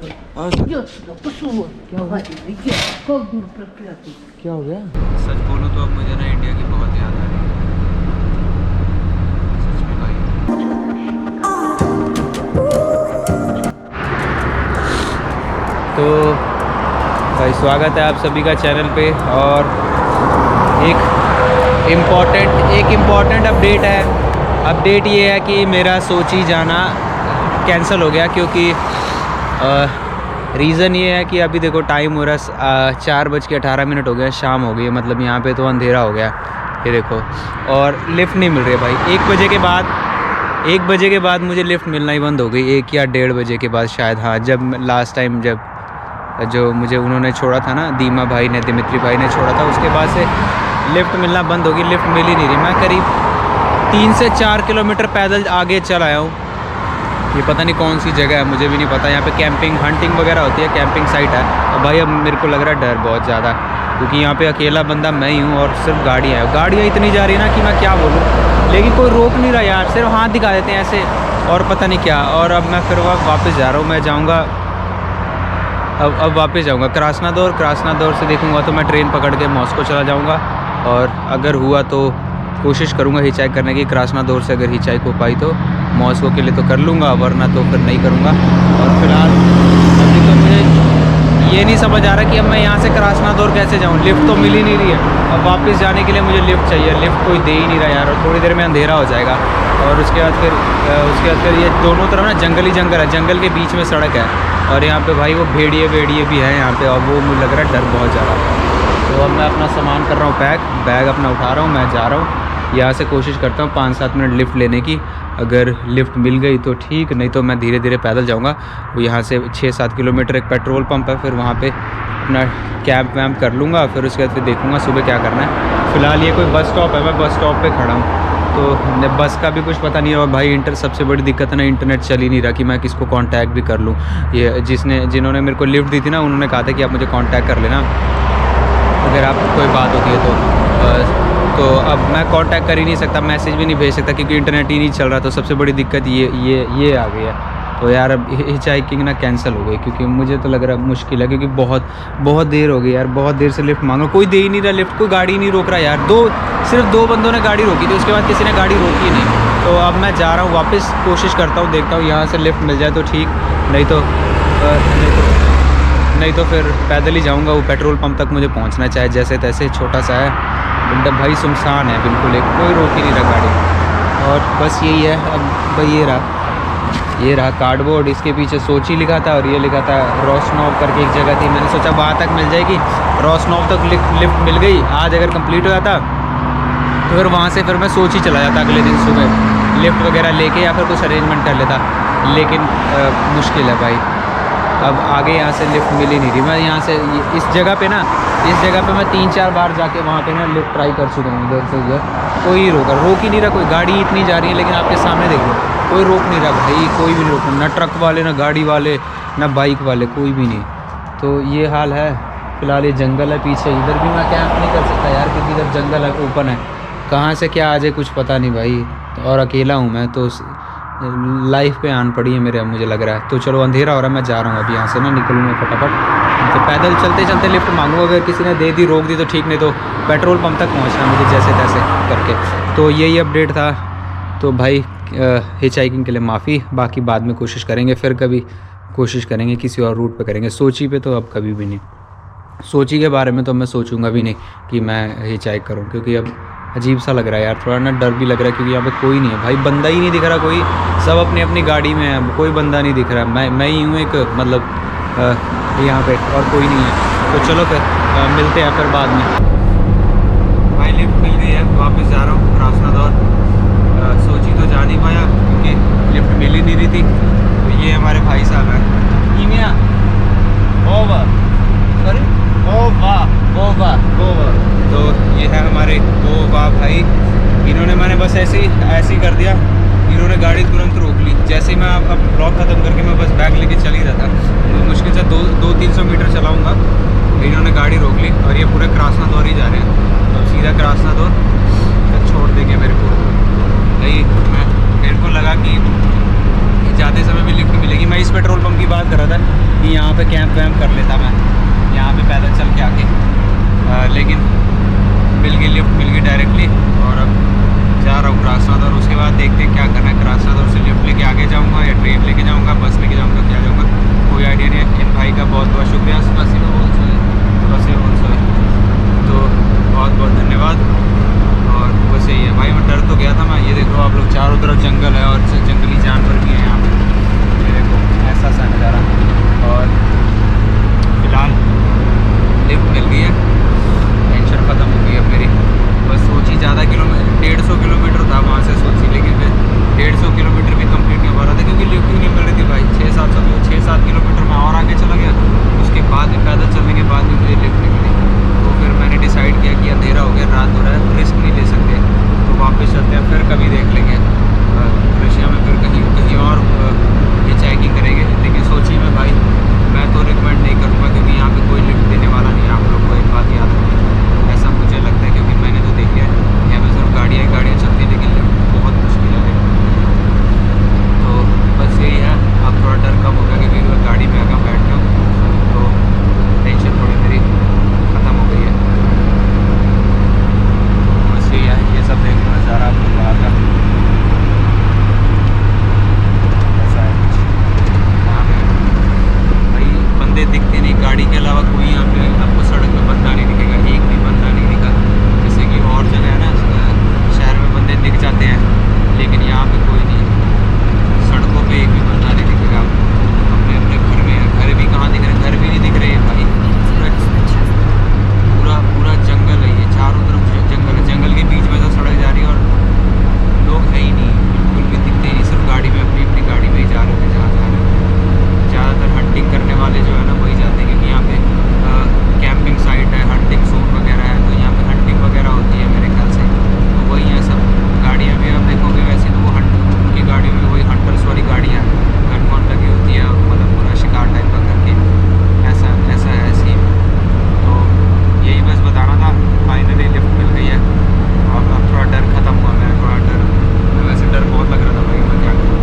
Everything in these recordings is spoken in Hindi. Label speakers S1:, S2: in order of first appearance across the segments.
S1: क्या हो गया?
S2: सच बोलूं तो अब मुझे ना इंडिया की बहुत याद आ रही है, सच में भाई। तो भाई स्वागत है आप सभी का चैनल पे। और एक इम्पॉर्टेंट अपडेट है। अपडेट ये है कि मेरा सोची जाना कैंसिल हो गया, क्योंकि रीज़न ये है कि अभी देखो टाइम हो रहा है 4:18 हो गया, शाम हो गई, मतलब यहाँ पे तो अंधेरा हो गया, ये देखो। और लिफ्ट नहीं मिल रही है भाई। 1 बजे के बाद मुझे लिफ्ट मिलना ही बंद हो गई। 1 या 1:30 बजे के बाद शायद, हाँ, जब लास्ट टाइम जो मुझे उन्होंने छोड़ा था ना, दिमित्री भाई ने छोड़ा था, उसके बाद से लिफ्ट मिलना बंद हो गई। लिफ्ट मिल ही नहीं रही। मैं करीब 3 से 4 किलोमीटर पैदल आगे चल आया हूँ। ये पता नहीं कौन सी जगह है, मुझे भी नहीं पता। यहाँ पे कैंपिंग हंटिंग वगैरह होती है, कैंपिंग साइट है। और भाई अब मेरे को लग रहा है डर बहुत ज़्यादा, क्योंकि यहाँ पे अकेला बंदा मैं ही हूँ और सिर्फ गाड़ियाँ इतनी जा रही है ना कि मैं क्या बोलूँ। लेकिन कोई रोक नहीं रहा यार, सिर्फ हाथ दिखा देते हैं ऐसे, और पता नहीं क्या। और अब मैं फिर वापस जा रहा हूँ। मैं जाऊँगा अब वापस जाऊँगा क्रास्नादोर से देखूँगा तो मैं ट्रेन पकड़ के मॉस्को चला जाऊँगा। और अगर हुआ तो कोशिश करूँगा हिचाइक करने की। क्रास्नादोर से अगर हिचाइक हो पाई तो मॉस्को के लिए तो कर लूँगा, वरना तो फिर नहीं करूँगा। और फिलहाल अभी तो मुझे ये नहीं समझ आ रहा कि अब मैं यहाँ से क्रास्नादोर कैसे जाऊँ। लिफ्ट तो मिल ही नहीं रही है। अब वापस जाने के लिए मुझे लिफ्ट चाहिए, लिफ्ट कोई दे ही नहीं रहा यार। और थोड़ी देर में अंधेरा हो जाएगा। और उसके बाद फिर ये दोनों तरफ ना जंगल ही जंगल है, जंगल के बीच में सड़क है। और यहाँ पे भाई वो भेड़िए भी हैं यहाँ पे, और वो मुझे लग रहा है डर बहुत ज़्यादा। तो अब मैं अपना सामान कर रहा हूँ बैग अपना उठा रहा हूँ, मैं जा रहा हूँ। यहाँ से कोशिश करता हूँ 5-7 मिनट लिफ्ट लेने की। अगर लिफ्ट मिल गई तो ठीक, नहीं तो मैं धीरे धीरे पैदल जाऊँगा। वो यहाँ से 6-7 किलोमीटर एक पेट्रोल पंप है, फिर वहाँ पे अपना कैंप वैम्प कर लूँगा। फिर उसके बाद फिर देखूँगा सुबह क्या करना है। फ़िलहाल ये कोई बस स्टॉप है, मैं बस स्टॉप पे खड़ा हूँ, तो बस का भी कुछ पता नहीं है। और भाई सबसे बड़ी दिक्कत है ना, इंटरनेट चल ही नहीं रहा कि मैं किसको कांटेक्ट भी कर लूँ। ये जिन्होंने मेरे को लिफ्ट दी थी ना, उन्होंने कहा था कि आप मुझे कांटेक्ट कर लेना अगर आपको कोई बात होती है तो अब मैं कांटेक्ट कर ही नहीं सकता, मैसेज भी नहीं भेज सकता, क्योंकि इंटरनेट ही नहीं चल रहा। तो सबसे बड़ी दिक्कत ये आ गई है। तो यार अब हिचाइकिंग ना कैंसिल हो गई, क्योंकि मुझे तो लग रहा है मुश्किल है, क्योंकि बहुत देर हो गई यार। बहुत देर से लिफ्ट मांग, कोई दे ही नहीं रहा लिफ्ट, कोई गाड़ी नहीं रोक रहा यार। सिर्फ 2 बंदों ने गाड़ी रोकी थी, उसके बाद किसी ने गाड़ी रोकी नहीं। तो अब मैं जा रहा हूँ वापस, कोशिश करता हूँ, देखता हूँ यहाँ से लिफ्ट मिल जाए तो ठीक, नहीं तो फिर पैदल ही जाऊँगा। वो पेट्रोल पंप तक मुझे पहुँचना, चाहे जैसे तैसे, छोटा सा है भाई, सुनसान है बिल्कुल, कोई रोक ही नहीं रहा गाड़ी। और बस यही है। अब भाई ये रहा कार्डबोर्ड, इसके पीछे सोची लिखा था और ये लिखा था रोस्नोव करके एक जगह थी। मैंने सोचा वहाँ तक मिल जाएगी, रोस्नोव तक लिफ्ट मिल गई। आज अगर कंप्लीट हो जाता तो फिर वहाँ से फिर मैं सोची चला जाता अगले दिन सुबह, लिफ्ट वगैरह लेके, या फिर कुछ अरेंजमेंट कर लेता। लेकिन मुश्किल है भाई, अब आगे यहाँ से लिफ्ट मिल ही नहीं रही। मैं यहाँ से इस जगह पे मैं 3-4 बार जाके वहाँ पे ना लिफ्ट ट्राई कर चुका हूँ, इधर से उधर, कोई रोक ही नहीं रहा। कोई गाड़ी इतनी जा रही है, लेकिन आपके सामने देख लो, कोई रोक नहीं रहा भाई, कोई भी नहीं रोक, ना ट्रक वाले, ना गाड़ी वाले, ना बाइक वाले, कोई भी नहीं। तो ये हाल है। फ़िलहाल ये जंगल है पीछे, इधर भी मैं कैंप नहीं कर सकता यार, क्योंकि इधर जंगल है, ओपन है, कहाँ से क्या आ जाए कुछ पता नहीं भाई। और अकेला हूँ मैं, तो लाइफ पे आन पड़ी है मेरे, अब मुझे लग रहा है। तो चलो अंधेरा हो रहा है, मैं जा रहा हूँ अब यहाँ से ना, निकलूँगा फटाफट। तो पैदल चलते चलते लिफ्ट मांगूँ, अगर किसी ने दे दी, रोक दी तो ठीक, नहीं तो पेट्रोल पंप तक पहुँचना मुझे जैसे तैसे करके। तो यही अपडेट था। तो भाई हिचाइकिंग के लिए माफ़ी, बाकी बाद में कोशिश करेंगे, फिर कभी कोशिश करेंगे किसी और रूट पे करेंगे। सोची पे तो अब कभी भी नहीं, सोची के बारे में तो मैं सोचूंगा भी नहीं कि मैं हिचाइक करूँ, क्योंकि अब अजीब सा लग रहा है यार, थोड़ा ना डर भी लग रहा है, क्योंकि यहाँ पे कोई नहीं है भाई, बंदा ही नहीं दिख रहा कोई, सब अपनी अपनी गाड़ी में है, कोई बंदा नहीं दिख रहा। मैं ही हूँ एक, मतलब यहाँ पे, और कोई नहीं है। तो चलो फिर मिलते हैं फिर बाद में। भाई लिफ्ट मिल गई है, वापस जा रहा हूँ क्रास्नादोर। सोची तो जा नहीं पाया क्योंकि लिफ्ट मिल ही नहीं रही थी। तो ये हमारे भाई साहब हैं, तो ये है हमारे गोवा भाई। इन्होंने, मैंने बस ऐसे ही कर दिया, इन्होंने गाड़ी तुरंत रोक ली। जैसे ही मैं अब ब्लॉक ख़त्म करके मैं बस बैग लेके चल ही रहा था, तो मुश्किल से 200-300 मीटर चलाऊँगा, इन्होंने गाड़ी रोक ली। और ये पूरे क्रास्नादोर ही जा रहे हैं, तो सीधा क्रास्नादोर छोड़ देंगे मेरे को। भाई मेरे को लगा कि जाते समय भी लिफ्ट मिलेगी। मैं इस पेट्रोल पंप की बात कर रहा था कि यहाँ पे कैंप वैम्प कर लेता मैं, यहाँ पे पैदल चल के आके, लेकिन मिल गई लिफ्ट, मिल गई डायरेक्टली। और अब जा रहा हूँ क्रासनाथ, और उसके बाद देखते हैं क्या करना है। क्रासनाथ और से लिफ्ट लेके आगे जाऊँगा या ट्रेन लेके जाऊँगा, बस लेके जाऊँगा, क्या जाऊँगा कोई आइडिया नहीं है। इन भाई का बहुत बहुत शुक्रिया, तो बहुत बहुत धन्यवाद। और बस यही है भाई, मैं डर तो गया था मैं। ये देखो आप लोग, चारों तरफ जंगल है और जंगली जानवर भी हैं यहाँ पे। ये देखो ऐसा सा नज़ारा। और फिलहाल लिफ्ट मिल गई है, टेंशन ख़त्म हो गई है मेरी। बस सोची ज़्यादा किलोमीटर, 150 किलोमीटर था वहाँ से सोची, लेकिन फिर 150 किलोमीटर भी कंप्लीट नहीं हो पा रहा था क्योंकि लिफ्ट ही नहीं मिल रही थी भाई। 6-7 किलोमीटर मैं और आगे चला गया, उसके बाद भी पैदल चलने के बाद भी मुझे लिफ्ट नहीं मिली। तो फिर मैंने डिसाइड किया कि अंधेरा हो गया, रात हो रहा है, रिस्क नहीं ले सकते, तो वापस चलते हैं, फिर कभी देख लेंगे रशिया में, फिर कहीं और ये चेकिंग करेंगे। लेकिन सोचिए मैं भाई, मैं तो रिकमेंड नहीं करूँगा क्योंकि यहाँ पे कोई लिफ्ट देने वाला नहीं है। आप लोग को एक बात याद रखें, ऐसा मुझे लगता है क्योंकि मैंने तो देख लिया है यहाँ पे सिर्फ गाड़ियाँ चलती हैं, लेकिन लिफ्ट बहुत मुश्किल है। तो बस यही है, अब थोड़ा डर कम होगा क्योंकि मैं गाड़ी में आकर बैठ गया हूँ, तो टेंशन थोड़ी मेरी ख़त्म हो गई है। बस यही है, ये सब देखने में नज़ारा आप लोग बाहर का ऐसा है कुछ। यहाँ पे भाई बंदे दिखते नहीं, गाड़ी के अलावा कोई यहाँ पे आपको सड़क पे बंदा नहीं दिखेगा, एक भी बंदा नहीं दिखा। जैसे कि और जगह है ना शहर में बंदे दिख जाते हैं, लेकिन यहाँ पे कोई नहीं, सड़कों पे एक भी बंदा नहीं दिखेगा। अपने अपने घर में, घर भी कहाँ दिख रहे हैं, घर भी नहीं दिख रहे हैं भाई। पूरा जंगल है, ये चारों तरफ जंगल है, जंगल के बीच में से सड़क जा रही है और लोग है ही नहीं, बिल्कुल भी दिखते ही नहीं। सिर्फ गाड़ी में, अपनी अपनी गाड़ी में ही जा रहे हैं जहाँ जा रहे हैं। ज़्यादातर हंटिंग करने वाले जो है ना वही जाते हैं, क्योंकि यहाँ पे कैंपिंग साइट है, हंटिंग जोन वगैरह है, तो यहाँ पे हंटिंग वगैरह होती है मेरे ख्याल से, तो वही है सब। गाड़ियाँ भी आप देखोगे वैसे तो वो उनकी गाड़ियों में वही हंटर्स वाली गाड़ियाँ गन वन लगी होती है, मतलब पूरा शिकार टाइप का करके, ऐसा है सीन। तो यही बस बताना था, फाइनली लिफ्ट मिल गई है। अब थोड़ा डर ख़त्म हुआ मेरा, थोड़ा डर, वैसे डर बहुत लग रहा था भाई, मैं क्या करूँ।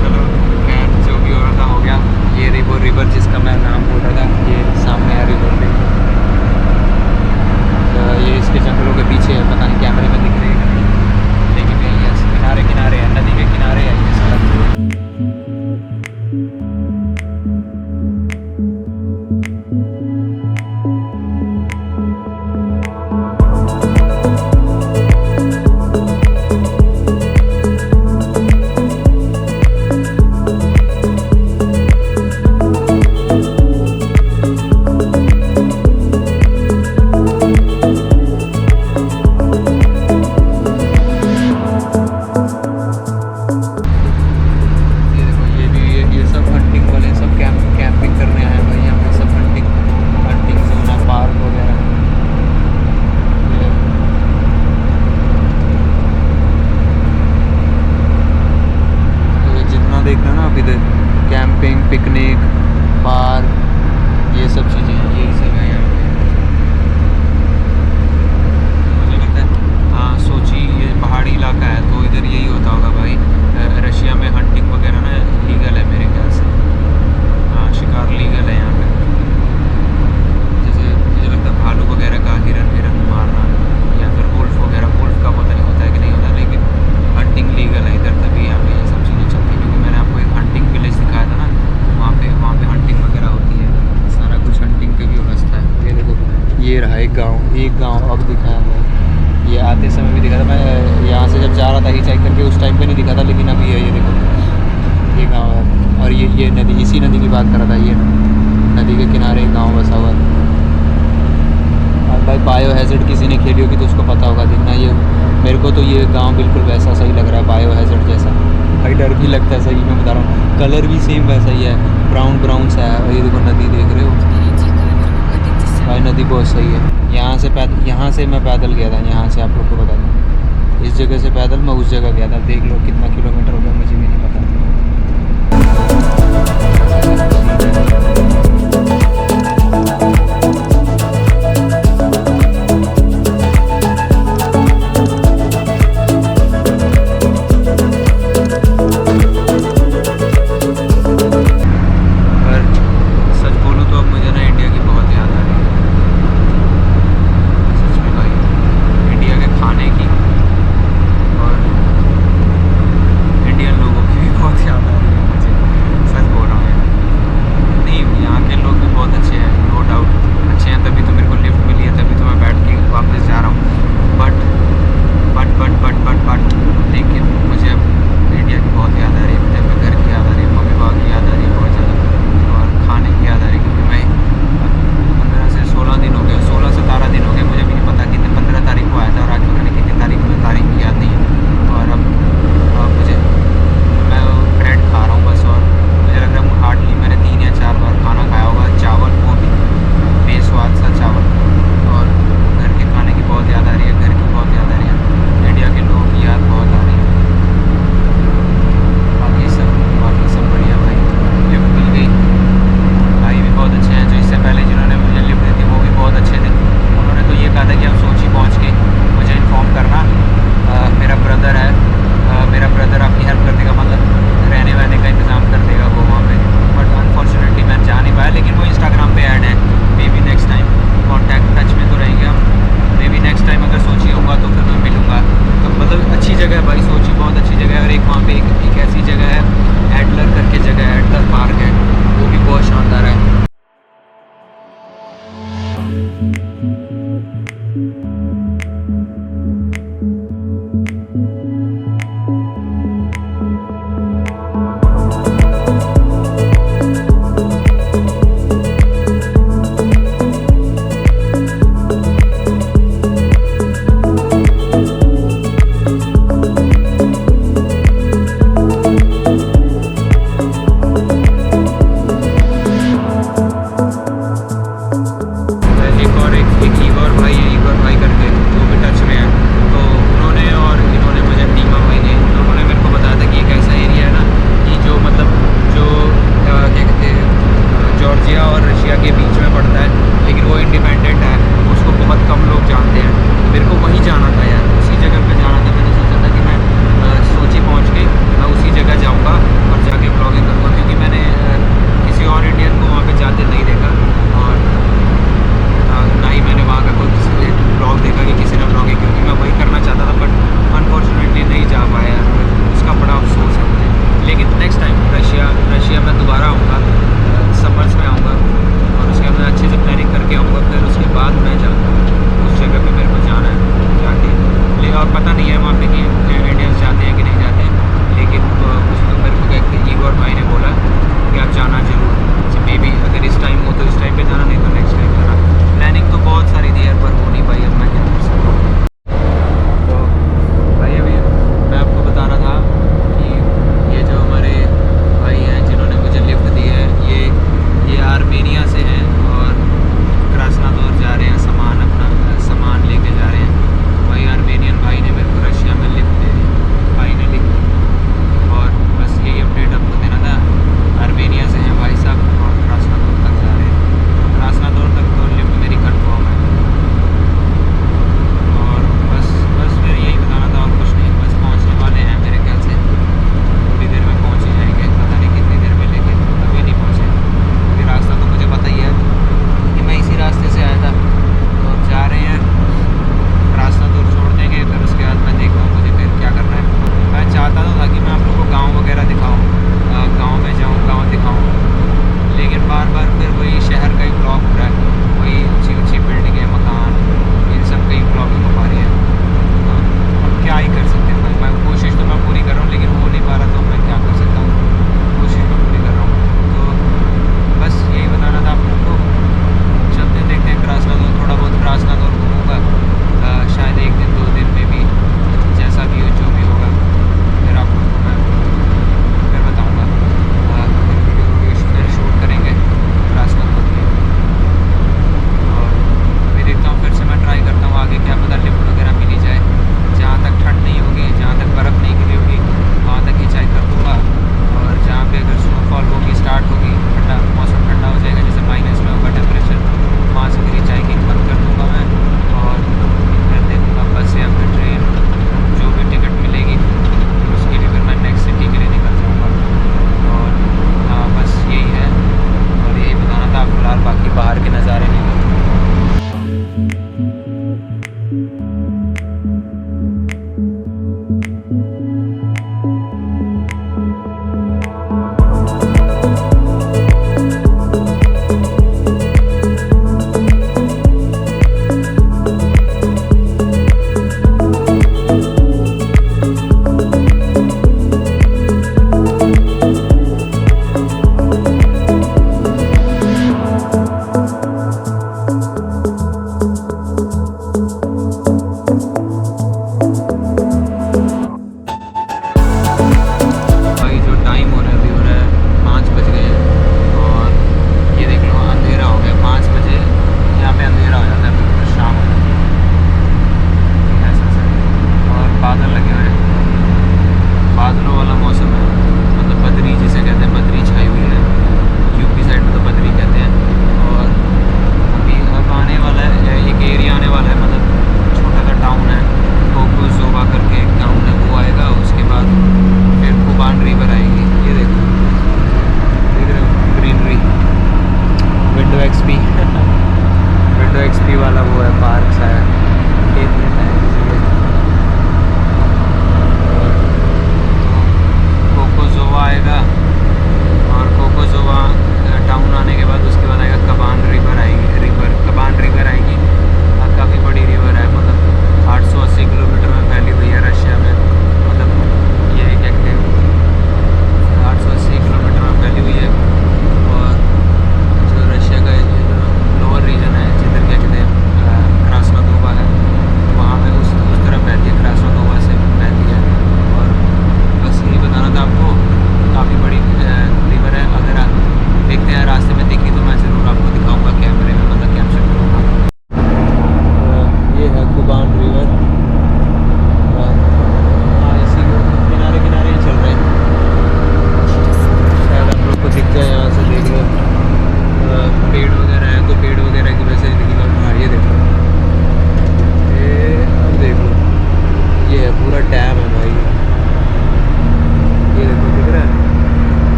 S2: चलो खैर, जो भी हो रहा था हो गया। ये रिवर जिसका मैं नाम बोल रहा था, ये सामने है रिवर पे, तो ये इसके जंगलों के पीछे है, पता नहीं कैमरे में दिख रही है नहीं, लेकिन यही है, किनारे है, नदी के किनारे है ये सड़क। पिकनिक, पार्क, ये सब चीज़ें हैं, यही सब है यहाँ पे। मुझे लगता है हाँ, सोची ये पहाड़ी इलाका है तो इधर यही होता होगा भाई। रशिया में हंटिंग वगैरह ना लीगल है मेरे ख्याल से, हाँ शिकार लीगल है यहाँ पे। जैसे मुझे लगता है भालू वगैरह का, हिरन मारना, या फिर वुल्फ वगैरह, वुल्फ का पता नहीं होता है कि नहीं होता, लेकिन हंटिंग लीगल है इधर, तभी यहाँ पे ये सब चीज़ें चलती हैं। क्योंकि मैंने आपको एक हंटिंग विलेज दिखाया था ना, वहाँ पे हंटिंग वगैरह होती है, सारा कुछ हंटिंग की व्यवस्था है। ये देखो, ये रहा एक गांव अब दिखाया है। ये आते समय भी दिखा था, मैं यहाँ से जब जा रहा था ही चेक करके, उस टाइम पे नहीं दिखा था, लेकिन अभी है। ये देखो, ये गांव है, और ये नदी, इसी नदी की बात कर रहा था, ये नदी के किनारे एक गाँव बसा हुआ है। और भाई बायो हैज़र्ड किसी ने खेली होगी तो उसको पता होगा, देखना ये मेरे को तो ये गांव बिल्कुल वैसा सही लग रहा है, बायो हैज़र्ड जैसा। भाई डर भी लगता है, सही मैं बता रहा हूँ, कलर भी सेम वैसा ही है, ब्राउन सा है। और ये देखो नदी देख रहे हो भाई, नदी बहुत सही है। यहाँ से मैं पैदल गया था, यहाँ से आप लोग को बता दूँ, इस जगह से पैदल मैं उस जगह गया था। देख लो कितना किलोमीटर हो गया, मुझे भी नहीं पता। और रशिया के बीच में पड़ता है, लेकिन वो इंडिपेंडेंट है, उसको बहुत कम लोग जानते हैं। मेरे को वहीं जाना था यार, उसी जगह पे जाना था। मैंने सोचा था कि मैं सोची पहुँच के मैं उसी जगह जाऊँगा और जाके ब्लॉगिंग करूँगा, क्योंकि मैंने किसी और इंडियन को वहाँ पे जाते नहीं देखा, और ना ही मैंने वहाँ का कोई किसी ने ब्लॉग देखा कि किसी ने ब्लॉगिंग, क्योंकि मैं वही करना चाहता था बट अनफॉर्चुनेटली नहीं जा पाया, उसका बड़ा अफसोस है मुझे। लेकिन नेक्स्ट टाइम रशिया में दोबारा आऊँगा, समर्स में आऊँगा, और उसके बाद मैं अच्छे से प्लानिंग करके आऊँगा। फिर उसके बाद मैं जाऊँगा उस जगह पे मेरे को जाना है जाके, लेकिन और पता नहीं है वहाँ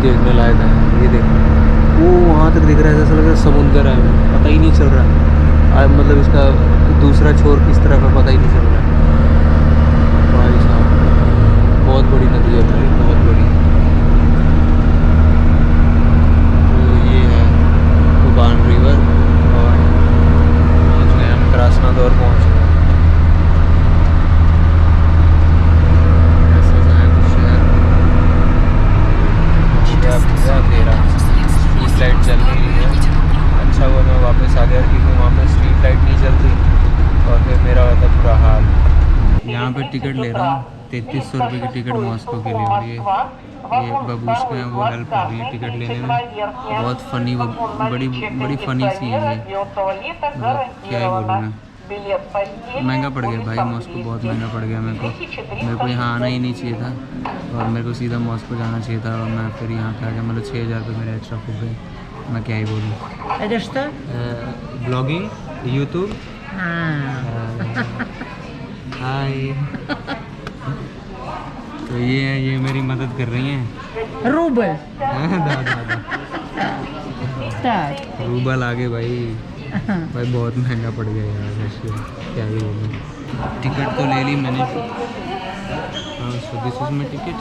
S2: देखने लायक है। ये देखो, वो वहाँ तक दिख रहा है, ऐसा लग रहा है समुंदर है, पता ही नहीं चल रहा मतलब इसका दूसरा छोर किस तरफ है पता ही नहीं चल रहा है। भाई साहब बहुत बड़ी नदी है भाई, बहुत बड़ी। तो ये है कुबान रिवर और पहुँच गए हम क्रास्नोदर पहुँच गए। ऐसा सा है कुछ शहर। अंधेरा, स्ट्रीट लाइट चल नहीं रही है। अच्छा हुआ मैं वापस आ गया क्योंकि वहाँ पे स्ट्रीट लाइट नहीं चलती और फिर मेरा होता बुरा हाल। यहाँ पे टिकट ले रहा हूँ 3300 रुपये की टिकट मॉस्को के लिए। और ये बबूश में है, वो हेल्प कर रही है टिकट लेने में। बहुत फ़नी, वो बड़ी फ़नी सी है ये, मतलब क्या ही बोलूँ मैं। महंगा पड़ गया भाई मॉस्को, बहुत महंगा पड़ गया मेरे को यहाँ आना ही नहीं चाहिए था और मेरे को सीधा मॉस्को जाना चाहिए था और मैं फिर यहाँ पे आ गया। मतलब 6000 रुपये मेरे एक्स्ट्रा फूक गए। मैं क्या ही बोलूँ।
S1: Это что?
S2: Blogging, YouTube. हाय। तो ये मेरी मदद कर रही हैं।
S1: Рубль.
S2: दादा
S1: Так.
S2: रूबल आगे भाई बहुत महंगा पड़ गया यार, ऐसे क्या ही बोलूँ। टिकट तो ले ली मैंने। हाँ, so this is my ticket.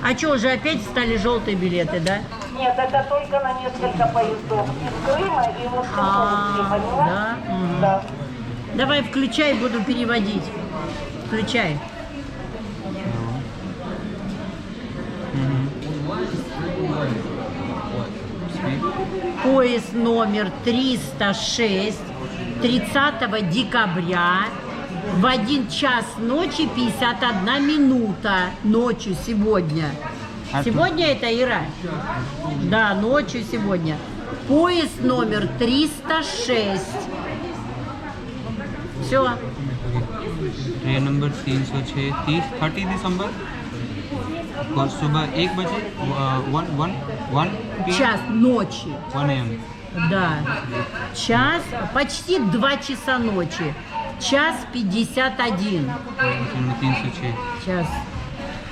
S1: А что, уже опять стали желтые билеты, да?
S3: Нет, это только на несколько поездов из Крыма и Московский, понимаешь?
S1: Да? Мгм.
S3: Да.
S1: Давай включай, буду переводить. Включай. Поезд номер 306 30 декабря в 1 час ночи 51 минута ночью сегодня. Сегодня это, Ира? Да, ночью сегодня. Поезд номер 306. Все.
S2: Train number 306 30 दिसंबर और सुबह 1 बजे 1
S1: Час ночи.
S2: 1 AM।
S1: Да. Час, почти 2 часа ночи. Час 51.
S2: 306
S1: Сейчас.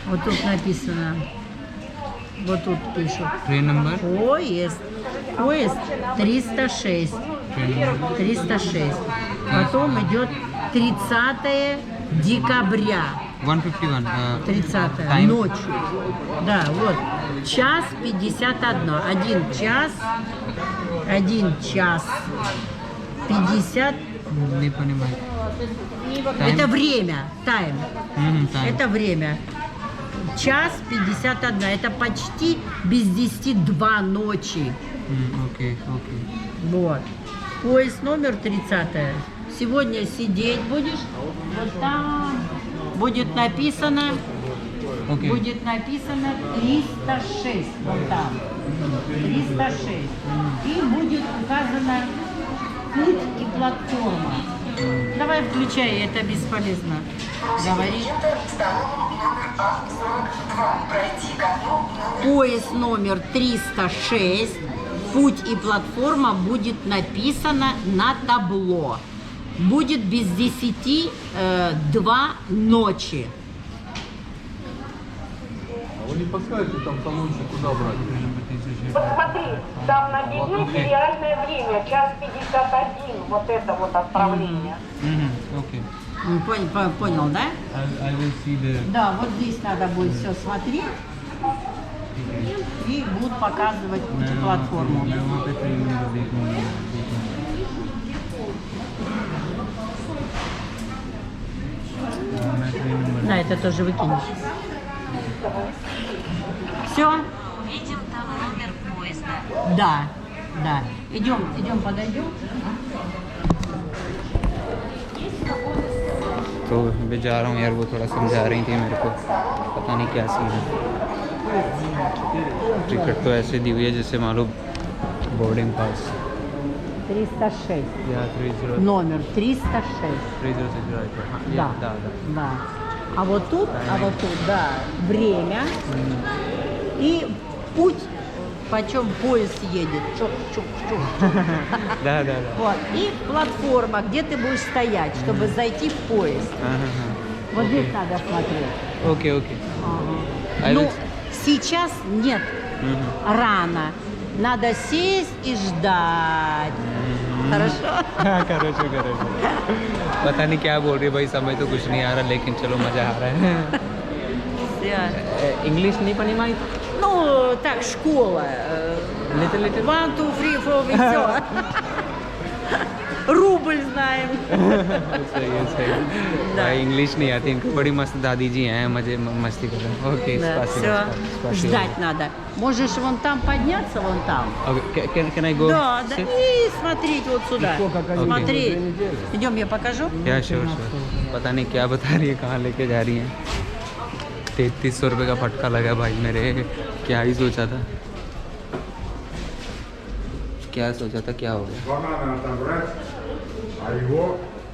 S1: Вот тут написано. Вот тут пишут.
S2: Train number
S1: Поезд 306. 306. Потом идет 30 декабря.
S2: 151
S1: 30
S2: Time?
S1: ночью. Да, вот. Час 51. 1 час 50.
S2: не понимаю।
S1: Это время. Тайм.
S2: Time.
S1: Это время. Час 51. Это почти без 10 ночи.
S2: окей.
S1: Вот. Поезд номер 30. Сегодня сидеть будешь. Вот там будет написано.
S2: окей
S1: Будет написано 306. Вот там. 306. И будет указано путь и платформа. Давай включай, это бесполезно. Говори. Поезд номер 306. Путь и платформа будет написано на табло. Будет без 10 2 ночи.
S4: Вы не подскажете там талончик, куда брать?
S3: Посмотри, там на билете реальное время, час 51, вот это вот отправление.
S2: окей
S1: Понял, да?
S2: I will see the
S1: Да, вот здесь надо будет все смотреть. И будут показывать путь и платформу.
S2: मैं वहाँ पे ट्रेन नंबर देखूँगा। मैं ट्रेन नंबर
S1: Да, это тоже выкинешь. Все?
S5: Видим там номер поезда.
S1: Да, да. Идем, подойдем.
S2: तो मैं जा रहा हूँ यार, वो थोड़ा समझा रही थी मेरे को, पता नहीं क्या सीन है। टिकट तो ऐसे दी हुई है जैसे मालूम बोर्डिंग पास
S1: 306.
S2: या 30
S1: Номер 306.
S2: 3060
S1: Да. Да. А вот тут, да, время и путь, почем поезд едет. Чук-чук-чук.
S2: да.
S1: Вот. И платформа, где ты будешь стоять, чтобы зайти в поезд.
S2: ага.
S1: Вот здесь надо смотреть.
S2: Okay okay I
S1: Ну,
S2: will-
S1: сейчас нет, рано. Надо сесть и ждать. Хорошо?
S2: करो पता नहीं क्या बोल रही है भाई, समझ तो कुछ नहीं आ रहा, लेकिन चलो मज़ा आ रहा है। इंग्लिश नहीं पढ़ी माई?
S1: Ну, так, школа.
S2: लिटिल
S1: 1, 2, 3, 4, и все. Рубль знаем.
S2: सही है भाई, इंग्लिश नहीं आती इनको, बड़ी मस्त दादी जी हैं, मस्ती कर रहे हैं। Okay
S1: Да,
S2: спасибо,
S1: все.
S2: спасибо।
S1: Ждать надо. Можешь вон там подняться, вон там.
S2: Okay, can I go?
S1: Да, да.
S2: sit?
S1: И смотреть вот сюда. Смотреть. Идем, я покажу.
S2: या श्योर पता नहीं क्या बता रही है, कहाँ लेके जा रही हैं। 3300 रुपये का फटका लगा भाई मेरे, क्या ही सोचा था, क्या सोचा था, क्या हो गया।
S4: Бананы отобрать, а его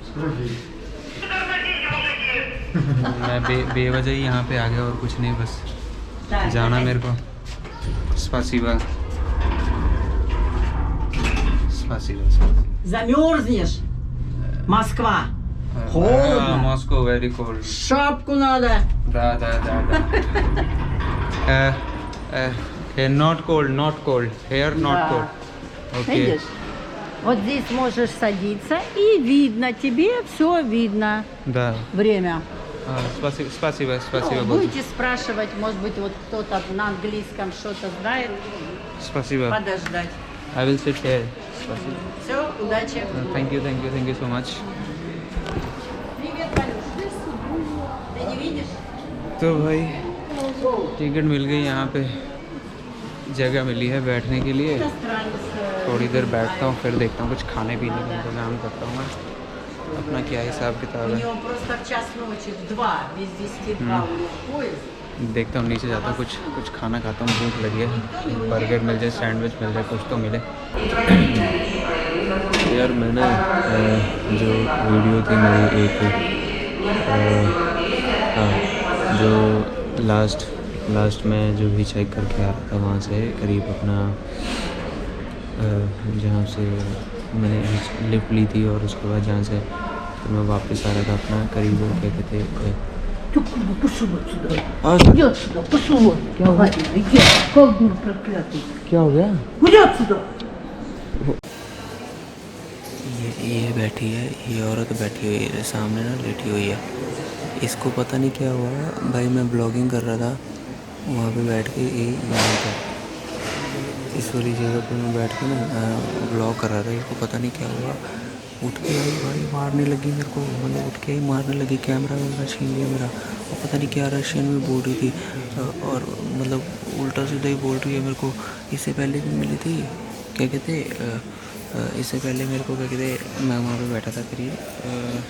S4: скрутить.
S2: मैं बेवजह ही यहाँ पे आ गया और कुछ नहीं, बस
S1: Так,
S2: जाना मेरे को। спасибо спасибо।
S1: Замерзнешь. Москва. Холодно.
S2: Moscow very cold.
S1: Шапку надо.
S2: Da. Not cold. Here not
S1: Да.
S2: cold. Okay.
S1: Видишь? Вот здесь можешь садиться и видно, тебе все видно.
S2: Да.
S1: Время.
S2: Спасибо.
S1: Ну, будете спрашивать, может быть, вот кто-то на английском что-то знает,
S2: Спасибо.
S1: подождать.
S2: I will sit here. Спасибо.
S1: Все, удачи.
S2: Thank you so much.
S1: Привет, Валюш. Ты не видишь?
S2: तो भाई टिकट मिल गई, यहाँ पे जगह मिली है बैठने के लिए। थोड़ी देर बैठता हूँ, फिर देखता हूँ कुछ खाने पीने का इंतजाम करता हूँ मैं। अपना क्या हिसाब किताब
S1: У
S2: है,
S1: него просто в час ночи, в 2, без 10-2 у него поезд.
S2: देखता हूँ नीचे जाता हूँ, कुछ खाना खाता हूँ, भूख लगी है। बर्गर मिल जाए, सैंडविच मिल जाए, कुछ तो मिले। यार मैंने जो वीडियो थी मेरी एक जो लास्ट में जो भी चेक करके आ रहा था वहाँ से करीब अपना जहाँ से मैंने लिफ्ट ली थी और उसके बाद जहाँ से फिर मैं वापस आ रहा था अपना करीब वो क्या कहते
S1: Пошел отсюда. Иди отсюда, пошел вон. Иди, колдун проклятый.
S2: क्या हो गया?
S1: Иди отсюда.
S2: ये बैठी है, ये औरत बैठी हुई है सामने ना, लेटी हुई है। इसको पता नहीं क्या हुआ भाई, मैं ब्लॉगिंग कर रहा था वहाँ पे बैठ के, यहाँ पर इस वाली जगह पे मैं बैठ के ना ब्लॉग कर रहा था। इसको पता नहीं क्या हुआ, उठ के आई भाई, मारने लगी मेरे को, मतलब उठ के आई मारने लगी, कैमरा वैमरा छीन लिया मेरा, और पता नहीं क्या रशियन में बोल रही थी, और मतलब उल्टा सीधा ही बोल रही है मेरे को। इससे पहले भी मिली थी, क्या कहते इससे पहले मेरे को क्या कहते, मैं वहाँ पे बैठा था करीब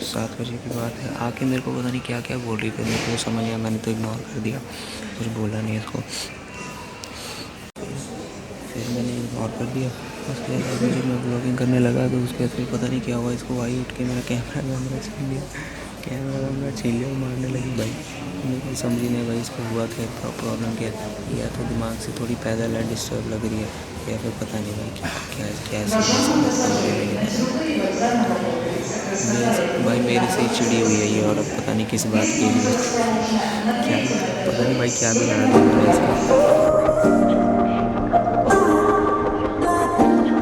S2: 7 बजे की बात है, आके मेरे को पता नहीं क्या क्या बोल रही थी, मेरे को समझ आया, मैंने तो इग्नोर कर दिया, कुछ बोला नहीं इसको, फिर मैंने इग्नोर कर दिया। उसके बाद जब मैं ब्लॉगिंग करने लगा तो उसके बाद फिर पता नहीं क्या हुआ, इसको आई उठ के मेरा कैमरा छीन लिया, मारने लगी भाई। मेरे को समझ ही नहीं भाई इसको हुआ क्या, प्रॉब्लम क्या है, या तो दिमाग से थोड़ी पैदल है, डिस्टर्ब लग रही है, या फिर पता नहीं भाई क्या भाई मेरे से ही चिड़ी हुई है ये औरत, पता नहीं किस बात के लिए, क्या पता नहीं भाई क्या भी लड़ा इसका।